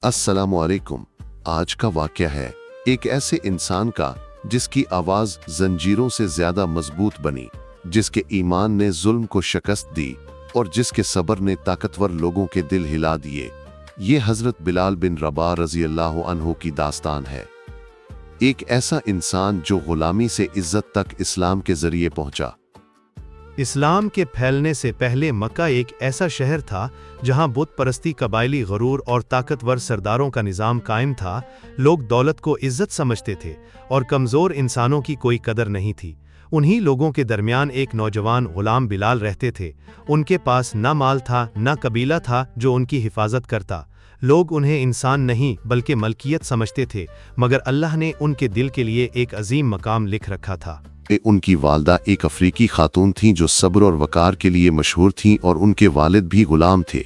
अस्सलाम वालेकुम। आज का वाक़या है एक ऐसे इंसान का जिसकी आवाज़ जंजीरों से ज़्यादा मजबूत बनी, जिसके ईमान ने जुल्म को शिकस्त दी और जिसके सब्र ने ताकतवर लोगों के दिल हिला दिए। ये हज़रत बिलाल बिन रबाह रज़ी अल्लाह अन्हु की दास्तान है। एक ऐसा इंसान जो ग़ुलामी से इज़्ज़त तक इस्लाम के ज़रिए पहुँचा। इस्लाम के फैलने से पहले मक्का एक ऐसा शहर था जहां बुत परस्ती, कबायली गरूर और ताकतवर सरदारों का निज़ाम कायम था। लोग दौलत को इज्जत समझते थे और कमज़ोर इंसानों की कोई कदर नहीं थी। उन्हीं लोगों के दरमियान एक नौजवान ग़ुलाम बिलाल रहते थे। उनके पास न माल था न कबीला था जो उनकी हिफाजत करता। लोग उन्हें इंसान नहीं बल्कि मलकियत समझते थे, मगर अल्लाह ने उनके दिल के लिए एक अजीम मकाम लिख रखा था। उनकी वालदा एक अफ्रीकी खातून थीं जो सब्र और वकार के लिए मशहूर थीं और उनके वालिद भी गुलाम थे।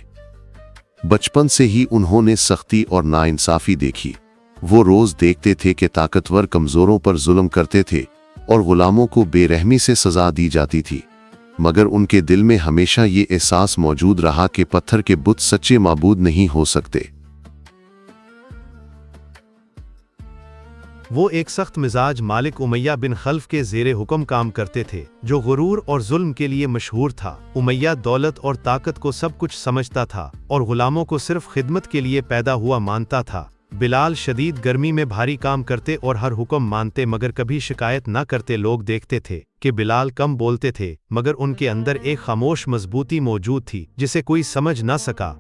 बचपन से ही उन्होंने सख्ती और नाइंसाफ़ी देखी। वो रोज़ देखते थे कि ताकतवर कमज़ोरों पर जुल्म करते थे और गुलामों को बेरहमी से सज़ा दी जाती थी, मगर उनके दिल में हमेशा ये एहसास मौजूद रहा कि पत्थर के बुत सच्चे माबूद नहीं हो सकते। वो एक सख्त मिजाज मालिक उमैया बिन खल्फ के ज़ेरे हुक्म काम करते थे, जो गुरूर और जुल्म के लिए मशहूर था। उमैया दौलत और ताकत को सब कुछ समझता था और गुलामों को सिर्फ खिदमत के लिए पैदा हुआ मानता था। बिलाल शदीद गर्मी में भारी काम करते और हर हुक्म मानते, मगर कभी शिकायत न करते। लोग देखते थे कि बिलाल कम बोलते थे, मगर उनके अंदर एक खामोश मजबूती मौजूद थी जिसे कोई समझ न सका।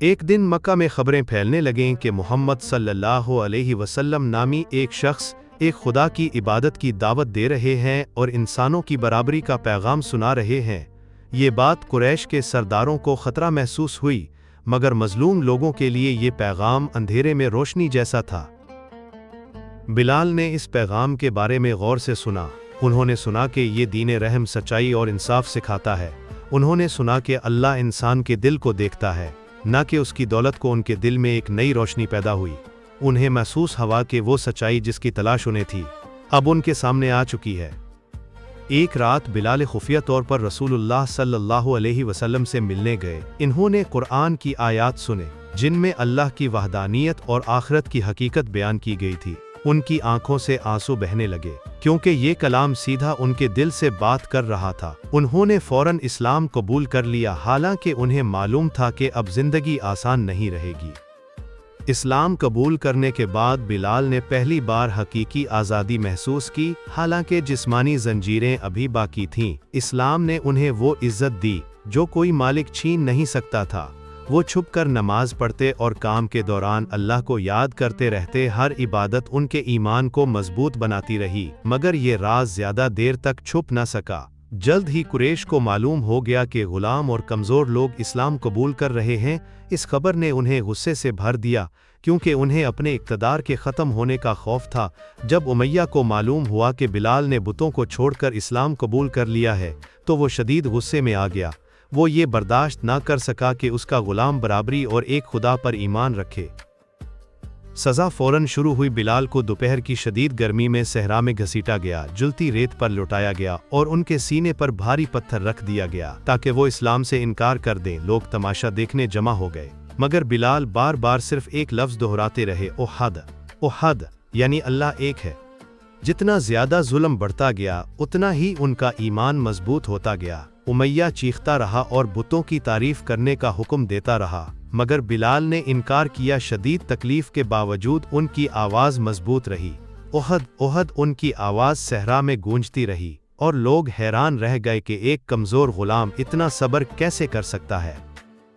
एक दिन मक्का में खबरें फैलने लगें कि मोहम्मद सल्लल्लाहु अलैहि वसल्लम नामी एक शख्स एक खुदा की इबादत की दावत दे रहे हैं और इंसानों की बराबरी का पैगाम सुना रहे हैं। ये बात कुरैश के सरदारों को ख़तरा महसूस हुई, मगर मजलूम लोगों के लिए ये पैगाम अंधेरे में रोशनी जैसा था। बिलाल ने इस पैगाम के बारे में गौर से सुना। उन्होंने सुना कि ये दीन रहम, सच्चाई और इंसाफ सिखाता है। उन्होंने सुना कि अल्लाह इंसान के दिल को देखता है, न कि उसकी दौलत को। उनके दिल में एक नई रोशनी पैदा हुई। उन्हें महसूस हुआ कि वो सच्चाई जिसकी तलाश उन्हें थी अब उनके सामने आ चुकी है। एक रात बिलाल खुफिया तौर पर रसूलुल्लाह सल्लल्लाहु अलैहि वसल्लम से मिलने गए। इन्होंने कुरान की आयात सुने जिनमें अल्लाह की वहदानियत और आखिरत की हकीकत बयान की गई थी। उनकी आंखों से आंसू बहने लगे, क्योंकि ये कलाम सीधा उनके दिल से बात कर रहा था। उन्होंने फौरन इस्लाम कबूल कर लिया, हालांकि उन्हें मालूम था कि अब जिंदगी आसान नहीं रहेगी। इस्लाम कबूल करने के बाद बिलाल ने पहली बार हकीकी आज़ादी महसूस की, हालांकि जिस्मानी जंजीरें अभी बाकी थीं। इस्लाम ने उन्हें वो इज्जत दी जो कोई मालिक छीन नहीं सकता था। वो छुपकर नमाज पढ़ते और काम के दौरान अल्लाह को याद करते रहते। हर इबादत उनके ईमान को मजबूत बनाती रही, मगर ये राज ज्यादा देर तक छुप न सका। जल्द ही कुरैश को मालूम हो गया कि गुलाम और कमज़ोर लोग इस्लाम कबूल कर रहे हैं। इस खबर ने उन्हें गुस्से से भर दिया, क्योंकि उन्हें अपने इक़्तिदार के ख़त्म होने का खौफ था। जब उमैया को मालूम हुआ कि बिलाल ने बुतों को छोड़कर इस्लाम कबूल कर लिया है, तो वो शदीद गुस्से में आ गया। वो ये बर्दाश्त ना कर सका कि उसका गुलाम बराबरी और एक खुदा पर ईमान रखे। सज़ा फ़ौरन शुरू हुई। बिलाल को दोपहर की शदीद गर्मी में सहरा में घसीटा गया, जुलती रेत पर लौटाया गया और उनके सीने पर भारी पत्थर रख दिया गया ताकि वो इस्लाम से इनकार कर दें। लोग तमाशा देखने जमा हो गए, मगर बिलाल बार बार सिर्फ एक लफ्ज़ दोहराते रहे, ओहद ओहद, यानी अल्लाह एक है। जितना ज़्यादा जुल्म बढ़ता गया उतना ही उनका ईमान मजबूत होता गया। उमैया चीखता रहा और बुतों की तारीफ करने का हुक्म देता रहा, मगर बिलाल ने इनकार किया। शदीद तकलीफ के बावजूद उनकी आवाज़ मजबूत रही। ओहद ओहद उनकी आवाज़ सहरा में गूंजती रही और लोग हैरान रह गए कि एक कमज़ोर गुलाम इतना सब्र कैसे कर सकता है।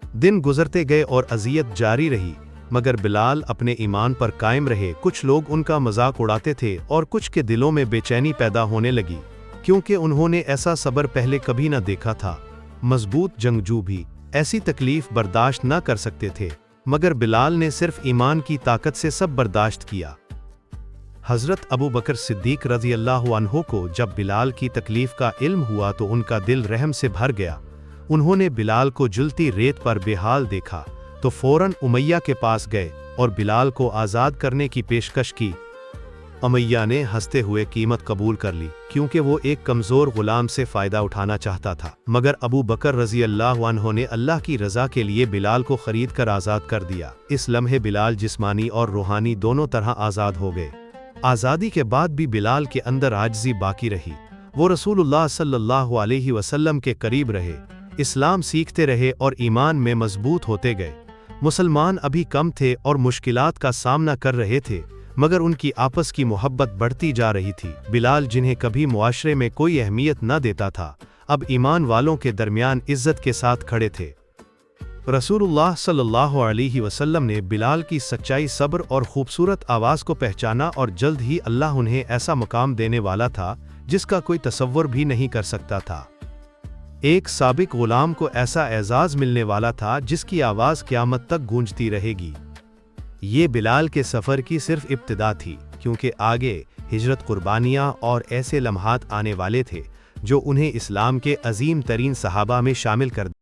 दिन गुजरते गए और अज़ियत जारी रही, मगर बिलाल अपने ईमान पर कायम रहे। कुछ लोग उनका मजाक उड़ाते थे और कुछ के दिलों में बेचैनी पैदा होने लगी, क्योंकि उन्होंने ऐसा सब्र पहले कभी न देखा था। मजबूत जंगजू भी ऐसी तकलीफ बर्दाश्त न कर सकते थे, मगर बिलाल ने सिर्फ ईमान की ताकत से सब बर्दाश्त किया। हज़रत अबू बकर सिद्दीक रज़ी अल्लाह अन्हु को जब बिलाल की तकलीफ का इल्म हुआ तो उनका दिल रहम से भर गया। उन्होंने बिलाल को जुलती रेत पर बेहाल देखा तो फौरन उमैया के पास गए और बिलाल को आज़ाद करने की पेशकश की। उमैया ने हंसते हुए कीमत कबूल कर ली क्योंकि वो एक कमजोर गुलाम से फायदा उठाना चाहता था। मगर अबू बकर रजी अल्लाह अन्हो ने अल्लाह की रजा के लिए बिलाल को खरीद कर आज़ाद कर दिया। इस लम्हे बिलाल जिस्मानी और रूहानी दोनों तरह आज़ाद हो गए। आज़ादी के बाद भी बिलाल के अंदर आजिज़ी बाकी रही। वो रसूलुल्लाह सल्लल्लाहु अलैहि वसल्लम के करीब रहे, इस्लाम सीखते रहे और ईमान में मजबूत होते गए। मुसलमान अभी कम थे और मुश्किलात का सामना कर रहे थे, मगर उनकी आपस की मोहब्बत बढ़ती जा रही थी। बिलाल, जिन्हें कभी मुआशरे में कोई अहमियत न देता था, अब ईमान वालों के दरमियान इज्जत के साथ खड़े थे। रसूलुल्लाह सल्लल्लाहु अलैहि वसल्लम ने बिलाल की सच्चाई, सब्र और खूबसूरत आवाज़ को पहचाना और जल्द ही अल्लाह उन्हें ऐसा मकाम देने वाला था जिसका कोई तसव्वुर भी नहीं कर सकता था। एक साबिक गुलाम को ऐसा एजाज़ मिलने वाला था जिसकी आवाज़ क़यामत तक गूंजती रहेगी। ये बिलाल के सफ़र की सिर्फ इब्तिदा थी, क्योंकि आगे हिजरत, कुर्बानियाँ और ऐसे लम्हात आने वाले थे जो उन्हें इस्लाम के अजीम तरीन सहाबा में शामिल कर